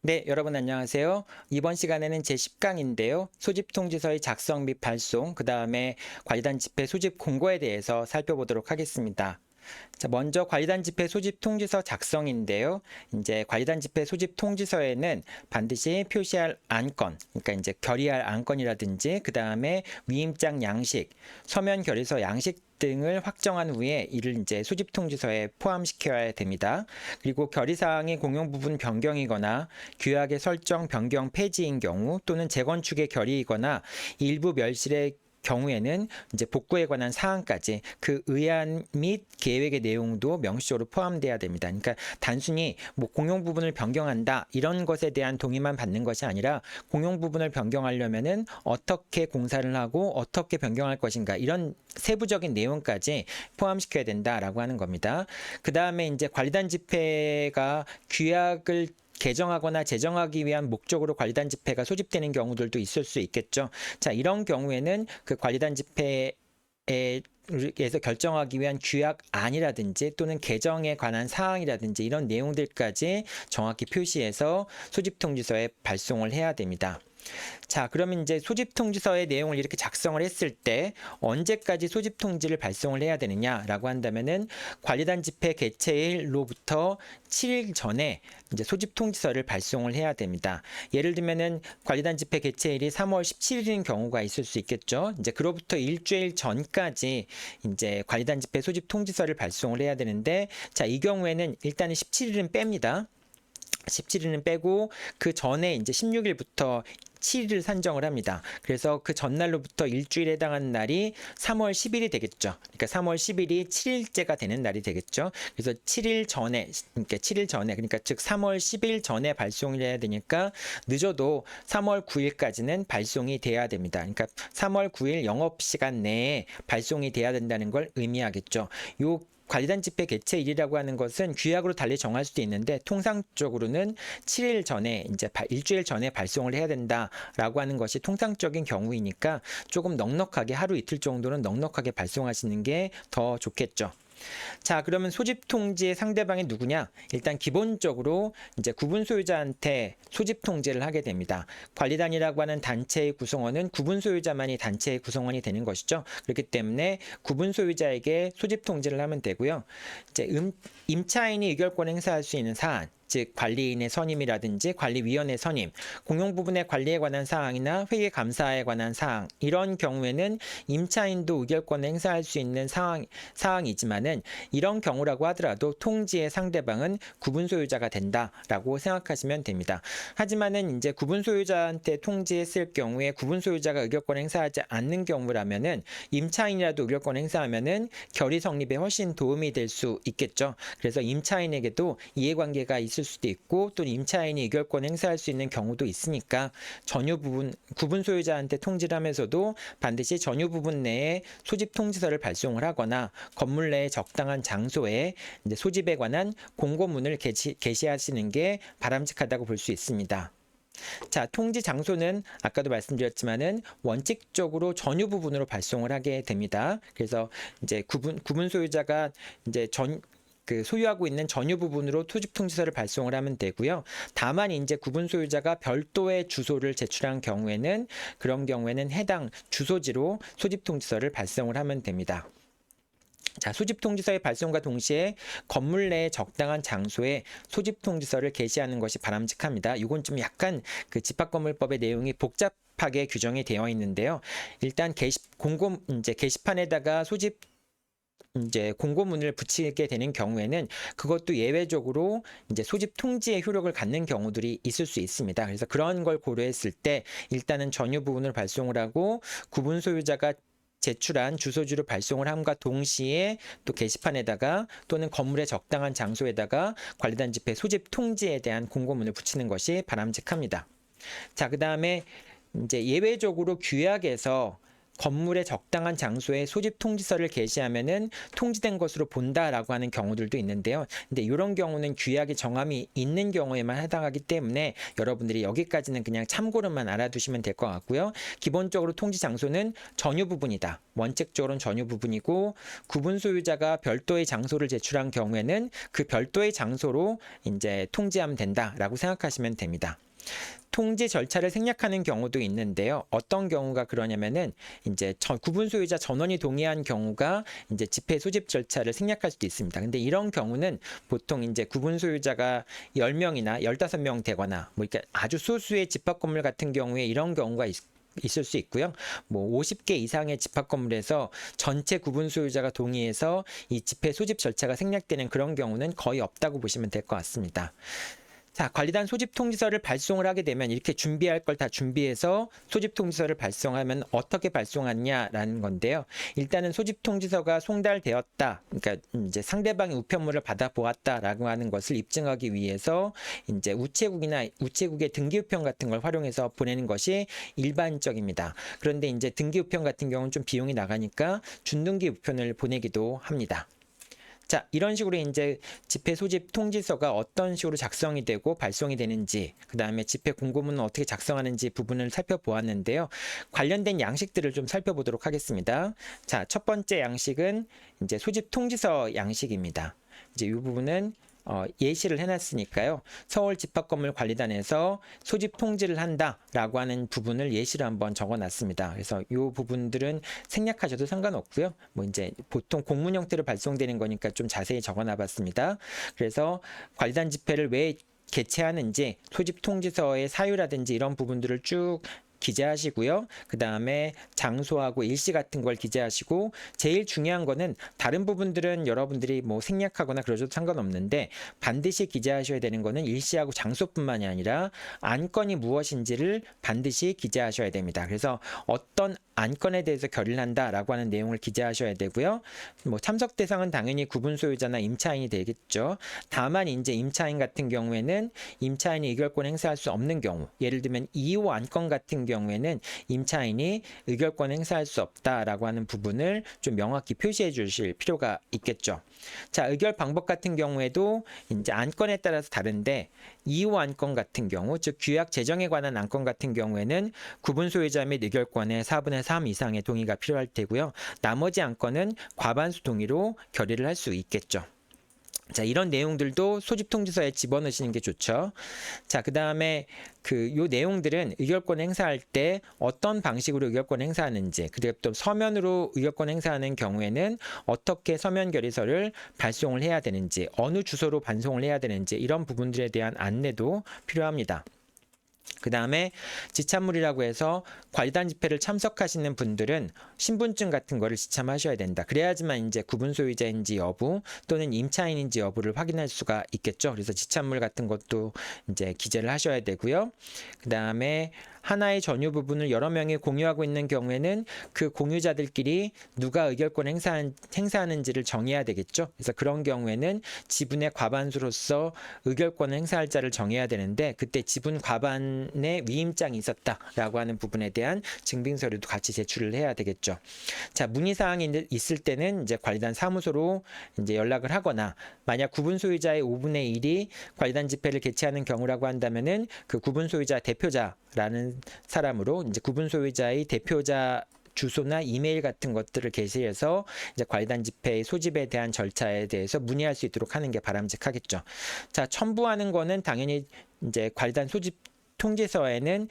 네, 여러분 안녕하세요. 이번 시간에는 제10강인데요. 소집 통지서의 작성 및 발송, 그 다음에 관리단 집회 소집 공고에 대해서 살펴보도록 하겠습니다. 자, 먼저 관리단 집회 소집 통지서 작성인데요. 이제 관리단 집회 소집 통지서에는 반드시 표시할 안건, 그러니까 이제 결의할 안건이라든지 그 다음에 위임장 양식, 서면 결의서 양식 등을 확정한 후에 이를 이제 소집 통지서에 포함시켜야 됩니다. 그리고 결의사항이 공용 부분 변경이거나 규약의 설정 변경 폐지인 경우 또는 재건축의 결의이거나 일부 멸실의 경우에는 이제 복구에 관한 사항까지 그 의안 및 계획의 내용도 명시적으로 포함돼야 됩니다. 그러니까 단순히 뭐 공용 부분을 변경한다 이런 것에 대한 동의만 받는 것이 아니라 공용 부분을 변경하려면은 어떻게 공사를 하고 어떻게 변경할 것인가 이런 세부적인 내용까지 포함시켜야 된다라고 하는 겁니다. 그 다음에 이제 관리단 집회가 규약을 개정하거나 제정하기 위한 목적으로 관리단 집회가 소집되는 경우들도 있을 수 있겠죠. 자, 이런 경우에는 그 관리단 집회에 에서 결정하기 위한 규약안이라든지 또는 개정에 관한 사항이라든지 이런 내용들까지 정확히 표시해서 소집통지서에 발송을 해야 됩니다. 자, 그러면 이제 소집통지서의 내용을 이렇게 작성을 했을 때 언제까지 소집통지를 발송을 해야 되느냐라고 한다면은 관리단 집회 개최일로부터 7일 전에 이제 소집통지서를 발송을 해야 됩니다. 예를 들면은 관리단 집회 개최일이 3월 17일인 경우가 있을 수 있겠죠. 이제 그로부터 일주일 전까지 이제 관리단 집회 소집통지서를 발송을 해야 되는데, 자, 이 경우에는 일단은 17일은 뺍니다. 17일은 빼고 그 전에 이제 16일부터 7일을 산정을 합니다. 그래서 그 전날로부터 일주일에 해당하는 날이 3월 10일이 되겠죠. 그러니까 3월 10일이 7일째가 되는 날이 되겠죠. 그래서 7일 전에, 그러니까 즉 3월 10일 전에 발송을 해야 되니까 늦어도 3월 9일까지는 발송이 돼야 됩니다. 그러니까 3월 9일 영업시간 내에 발송이 돼야 된다는 걸 의미하겠죠. 요 관리단 집회 개최일이라고 하는 것은 규약으로 달리 정할 수도 있는데 통상적으로는 7일 전에 이제 일주일 전에 발송을 해야 된다라고 하는 것이 통상적인 경우이니까 조금 넉넉하게 하루 이틀 정도는 넉넉하게 발송하시는 게 더 좋겠죠. 자, 그러면 소집 통지의 상대방이 누구냐? 일단 기본적으로 이제 구분 소유자한테 소집 통지를 하게 됩니다. 관리단이라고 하는 단체의 구성원은 구분 소유자만이 단체의 구성원이 되는 것이죠. 그렇기 때문에 구분 소유자에게 소집 통지를 하면 되고요. 이제 임차인이 의결권 행사할 수 있는 사안, 즉 관리인의 선임이라든지 관리위원회 선임, 공용 부분의 관리에 관한 사항이나 회계 감사에 관한 사항, 이런 경우에는 임차인도 의결권을 행사할 수 있는 사항이지만은 이런 경우라고 하더라도 통지의 상대방은 구분 소유자가 된다라고 생각하시면 됩니다. 하지만은 이제 구분 소유자한테 통지했을 경우에 구분 소유자가 의결권을 행사하지 않는 경우라면은 임차인이라도 의결권을 행사하면은 결의 성립에 훨씬 도움이 될 수 있겠죠. 그래서 임차인에게도 이해관계가 있을 수도 있고 또 임차인이 의결권 행사할 수 있는 경우도 있으니까 전유 부분 구분 소유자한테 통지를 하면서도 반드시 전유 부분 내에 소집 통지서를 발송을 하거나 건물 내에 적당한 장소에 이제 소집에 관한 공고문을 게시하시는 게 바람직하다고 볼 수 있습니다. 자, 통지 장소는 아까도 말씀드렸지만은 원칙적으로 전유 부분으로 발송을 하게 됩니다. 그래서 이제 구분 소유자가 이제 소유하고 있는 전유 부분으로 소집 통지서를 발송을 하면 되고요. 다만 이제 구분 소유자가 별도의 주소를 제출한 경우에는 그런 경우에는 해당 주소지로 소집 통지서를 발송을 하면 됩니다. 자, 소집 통지서의 발송과 동시에 건물 내에 적당한 장소에 소집 통지서를 게시하는 것이 바람직합니다. 이건 좀 약간 그 집합건물법의 내용이 복잡하게 규정이 되어 있는데요. 일단 게시판에다가 소집 이제 공고문을 붙이게 되는 경우에는 그것도 예외적으로 이제 소집 통지의 효력을 갖는 경우들이 있을 수 있습니다. 그래서 그런 걸 고려했을 때 일단은 전유 부분을 발송을 하고 구분 소유자가 제출한 주소지로 발송을 함과 동시에 또 게시판에다가 또는 건물의 적당한 장소에다가 관리단 집회 소집 통지에 대한 공고문을 붙이는 것이 바람직합니다. 자, 그 다음에 이제 예외적으로 규약에서 건물의 적당한 장소에 소집 통지서를 게시하면은 통지된 것으로 본다라고 하는 경우들도 있는데요. 근데 이런 경우는 규약의 정함이 있는 경우에만 해당하기 때문에 여러분들이 여기까지는 그냥 참고로만 알아두시면 될 것 같고요. 기본적으로 통지 장소는 전유 부분이다. 원칙적으로는 전유 부분이고, 구분 소유자가 별도의 장소를 제출한 경우에는 그 별도의 장소로 이제 통지하면 된다라고 생각하시면 됩니다. 통지 절차를 생략하는 경우도 있는데요. 어떤 경우가 그러냐면은 이제 구분 소유자 전원이 동의한 경우가 이제 집회 소집 절차를 생략할 수도 있습니다. 근데 이런 경우는 보통 이제 구분 소유자가 10명이나 15명 되거나 뭐 이렇게 아주 소수의 집합 건물 같은 경우에 이런 경우가 있을 수 있고요. 뭐 50개 이상의 집합 건물에서 전체 구분 소유자가 동의해서 이 집회 소집 절차가 생략되는 그런 경우는 거의 없다고 보시면 될 것 같습니다. 자, 관리단 소집 통지서를 발송을 하게 되면 이렇게 준비할 걸 다 준비해서 소집 통지서를 발송하면 어떻게 발송하냐라는 건데요. 일단은 소집 통지서가 송달되었다. 그러니까 이제 상대방의 우편물을 받아보았다라고 하는 것을 입증하기 위해서 이제 우체국이나 우체국의 등기우편 같은 걸 활용해서 보내는 것이 일반적입니다. 그런데 이제 등기우편 같은 경우는 좀 비용이 나가니까 준등기 우편을 보내기도 합니다. 자, 이런 식으로 이제 집회 소집 통지서가 어떤 식으로 작성이 되고 발송이 되는지, 그 다음에 집회 공고문은 어떻게 작성하는지 부분을 살펴보았는데요. 관련된 양식들을 좀 살펴보도록 하겠습니다. 자, 첫 번째 양식은 이제 소집 통지서 양식입니다. 이제 이 부분은 예시를 해놨으니까요. 서울집합건물관리단에서 소집 통지를 한다라고 하는 부분을 예시를 한번 적어놨습니다. 그래서 이 부분들은 생략하셔도 상관없고요. 뭐 이제 보통 공문 형태로 발송되는 거니까 좀 자세히 적어놔봤습니다. 그래서 관리단 집회를 왜 개최하는지, 소집 통지서의 사유라든지 이런 부분들을 쭉 기재하시고요. 그 다음에 장소하고 일시 같은 걸 기재하시고, 제일 중요한 거는 다른 부분들은 여러분들이 뭐 생략하거나 그러셔도 상관없는데 반드시 기재하셔야 되는 거는 일시하고 장소뿐만이 아니라 안건이 무엇인지를 반드시 기재하셔야 됩니다. 그래서 어떤 안건에 대해서 결의를 한다라고 하는 내용을 기재하셔야 되고요. 뭐 참석 대상은 당연히 구분 소유자나 임차인이 되겠죠. 다만 이제 임차인 같은 경우에는 임차인이 의결권 행사할 수 없는 경우, 예를 들면 2호 안건 같은 경우에는 임차인이 의결권 행사할 수 없다라고 하는 부분을 좀 명확히 표시해 주실 필요가 있겠죠. 자, 의결 방법 같은 경우에도 이제 안건에 따라서 다른데, 2호 안건 같은 경우, 즉 규약 제정에 관한 안건 같은 경우에는 구분 소유자 및 의결권의 4분의 3 이상의 동의가 필요할 테고요. 나머지 안건은 과반수 동의로 결의를 할 수 있겠죠. 자, 이런 내용들도 소집 통지서에 집어넣으시는 게 좋죠. 자, 그 다음에 요 내용들은 의결권 행사할 때 어떤 방식으로 의결권 행사하는지, 그리고 또 서면으로 의결권 행사하는 경우에는 어떻게 서면 결의서를 발송을 해야 되는지, 어느 주소로 반송을 해야 되는지, 이런 부분들에 대한 안내도 필요합니다. 그 다음에 지참물이라고 해서 관리단 집회를 참석하시는 분들은 신분증 같은 거를 지참하셔야 된다. 그래야지만 이제 구분 소유자인지 여부 또는 임차인인지 여부를 확인할 수가 있겠죠. 그래서 지참물 같은 것도 이제 기재를 하셔야 되고요. 그 다음에 하나의 전유 부분을 여러 명이 공유하고 있는 경우에는 그 공유자들끼리 누가 의결권 행사하는지를 정해야 되겠죠. 그래서 그런 경우에는 지분의 과반수로서 의결권을 행사할 자를 정해야 되는데, 그때 지분 과반의 위임장이 있었다라고 하는 부분에 대한 증빙서류도 같이 제출을 해야 되겠죠. 자, 문의사항이 있을 때는 이제 관리단 사무소로 이제 연락을 하거나, 만약 구분 소유자의 5분의 1이 관리단 집회를 개최하는 경우라고 한다면은 그 구분 소유자 대표자라는 사람으로 이제 구분 소유자의 대표자 주소나 이메일 같은 것들을 게시해서 이제 관리단 집회의 소집에 대한 절차에 대해서 문의할 수 있도록 하는 게 바람직하겠죠. 자, 첨부하는 거는 당연히 이제 관리단 소집 통지서에는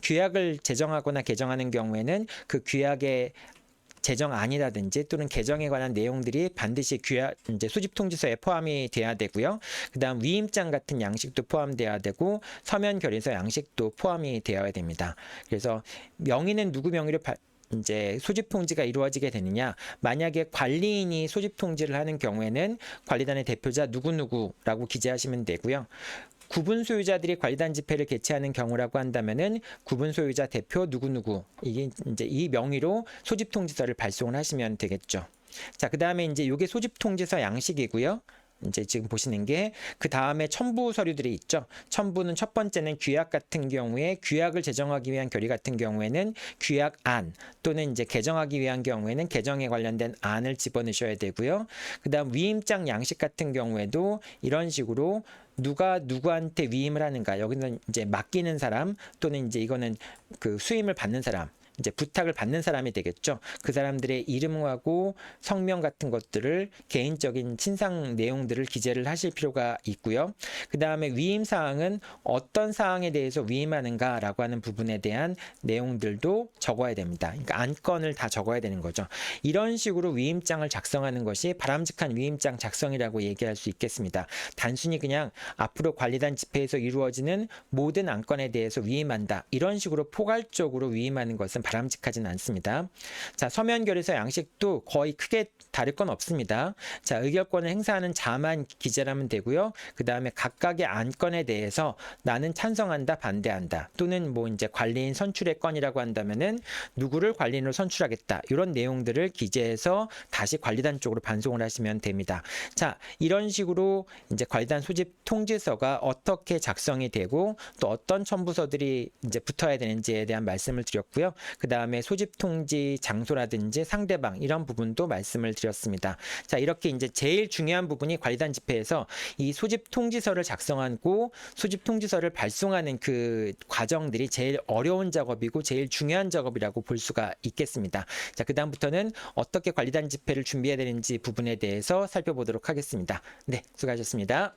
규약을 제정하거나 개정하는 경우에는 그 규약의 제정안이라든지 또는 개정에 관한 내용들이 반드시 이제 소집 통지서에 포함이 돼야 되고요. 그다음 위임장 같은 양식도 포함돼야 되고, 서면 결의서 양식도 포함이 되어야 됩니다. 그래서 명의는 누구 명의로 이제 소집 통지가 이루어지게 되느냐, 만약에 관리인이 소집 통지를 하는 경우에는 관리단의 대표자 누구누구라고 기재하시면 되고요. 구분 소유자들이 관리단 집회를 개최하는 경우라고 한다면은 구분 소유자 대표 누구누구, 이게 이제 이 명의로 소집 통지서를 발송을 하시면 되겠죠. 자, 그 다음에 이제 이게 소집 통지서 양식이고요. 이제 지금 보시는 게 그 다음에 첨부 서류들이 있죠. 첨부는 첫 번째는 규약 같은 경우에 규약을 제정하기 위한 결의 같은 경우에는 규약안 또는 이제 개정하기 위한 경우에는 개정에 관련된 안을 집어넣으셔야 되고요. 그다음 위임장 양식 같은 경우에도 이런 식으로 누가 누구한테 위임을 하는가, 여기는 이제 맡기는 사람 또는 이제 이거는 그 수임을 받는 사람, 이제 부탁을 받는 사람이 되겠죠. 그 사람들의 이름하고 성명 같은 것들을 개인적인 친상 내용들을 기재를 하실 필요가 있고요. 그 다음에 위임 사항은 어떤 사항에 대해서 위임하는가라고 하는 부분에 대한 내용들도 적어야 됩니다. 그러니까 안건을 다 적어야 되는 거죠. 이런 식으로 위임장을 작성하는 것이 바람직한 위임장 작성이라고 얘기할 수 있겠습니다. 단순히 그냥 앞으로 관리단 집회에서 이루어지는 모든 안건에 대해서 위임한다, 이런 식으로 포괄적으로 위임하는 것은 바람직하지는 않습니다. 자, 서면 결의서 양식도 거의 크게 다를 건 없습니다. 자, 의결권을 행사하는 자만 기재하면 되고요. 그 다음에 각각의 안건에 대해서 나는 찬성한다, 반대한다, 또는 뭐 이제 관리인 선출의 건이라고 한다면은 누구를 관리인으로 선출하겠다, 이런 내용들을 기재해서 다시 관리단 쪽으로 반송을 하시면 됩니다. 자, 이런 식으로 이제 관리단 소집 통지서가 어떻게 작성이 되고 또 어떤 첨부서들이 이제 붙어야 되는지에 대한 말씀을 드렸고요. 그 다음에 소집 통지 장소라든지 상대방, 이런 부분도 말씀을 드렸습니다. 자, 이렇게 이제 제일 중요한 부분이 관리단 집회에서 이 소집 통지서를 작성하고 소집 통지서를 발송하는 그 과정들이 제일 어려운 작업이고 제일 중요한 작업이라고 볼 수가 있겠습니다. 자, 그 다음부터는 어떻게 관리단 집회를 준비해야 되는지 부분에 대해서 살펴보도록 하겠습니다. 네, 수고하셨습니다.